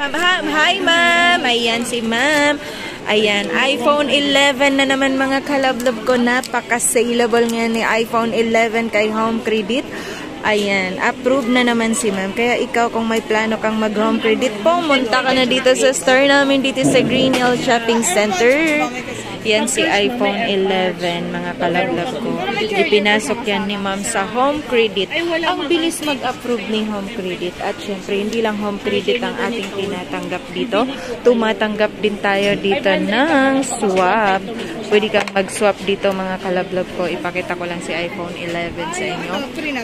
Hi, ma'am. Ayan si ma'am. Ayan, iPhone 11 na naman mga kalablab ko. Napaka-saleable nga ni iPhone 11 kay Home Credit. Ayan, approved na naman si ma'am. Kaya ikaw kung may plano kang mag-home credit, pumunta ka na dito sa store namin dito sa Green Hill Shopping Center. Yan si iPhone 11, mga kalablab ko. Ipinasok yan ni ma'am sa home credit. Ang bilis mag-approve ni home credit. At syempre, hindi lang home credit ang ating tinatanggap dito. Tumatanggap din tayo dito ng swap. Pwede kang mag-swap dito, mga kalablab ko. Ipakita ko lang si iPhone 11 sa inyo.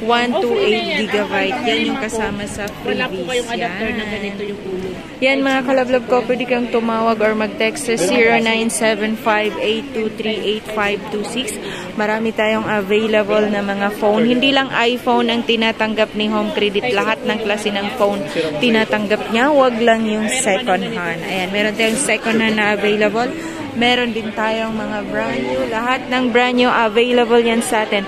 128 GB. Yan yung kasama sa freebies. Wala po kayong adapter na ganito yung ulo. Yan, mga kalablab ko. Pwede kang tumawag or mag-text sa 0975-823-8526. Marami tayong available na mga phone. Hindi lang iPhone ang tinatanggap ni Home Credit. Lahat ng klase ng phone tinatanggap niya. Huwag lang yung second hand. Ayan, meron tayong second hand na available. Meron din tayong mga brand new. Lahat ng brand new available yan sa atin.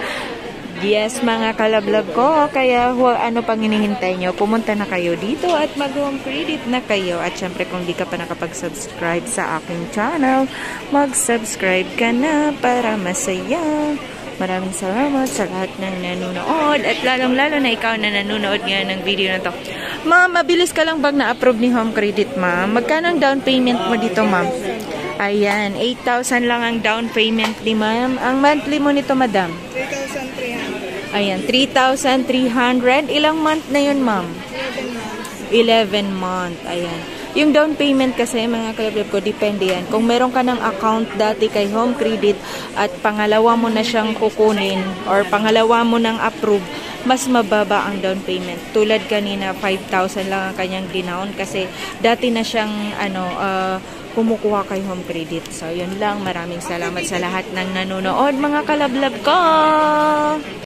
Yes, mga kalablab ko. Kaya ano pang hinihintay nyo? Pumunta na kayo dito at mag-home credit na kayo. At syempre kung di ka pa nakapag-subscribe sa aking channel, mag-subscribe ka na para masaya. Maraming salamat sa lahat ng nanonood. At lalong-lalo na ikaw na nanonood nga ng video na to. Ma'am, mabilis ka lang bang na-approve ni Home Credit, ma'am? Magkano ang down payment mo dito, ma'am? Ayan, 8,000 lang ang down payment ni ma'am. Ang monthly mo nito, madam? 3,300. Ayan, 3,300. Ilang month na yun, ma'am? 11 month. Ayan. Yung down payment kasi, mga kalablab ko, depende yan. Kung meron ka ng account dati kay Home Credit at pangalawa mo na siyang kukunin or pangalawa mo nang approve, mas mababa ang down payment. Tulad kanina, 5,000 lang ang kanyang dinown kasi dati na siyang kumukuha kay Home Credit. So, yun lang. Maraming salamat sa lahat ng nanonood, mga kalablab ko!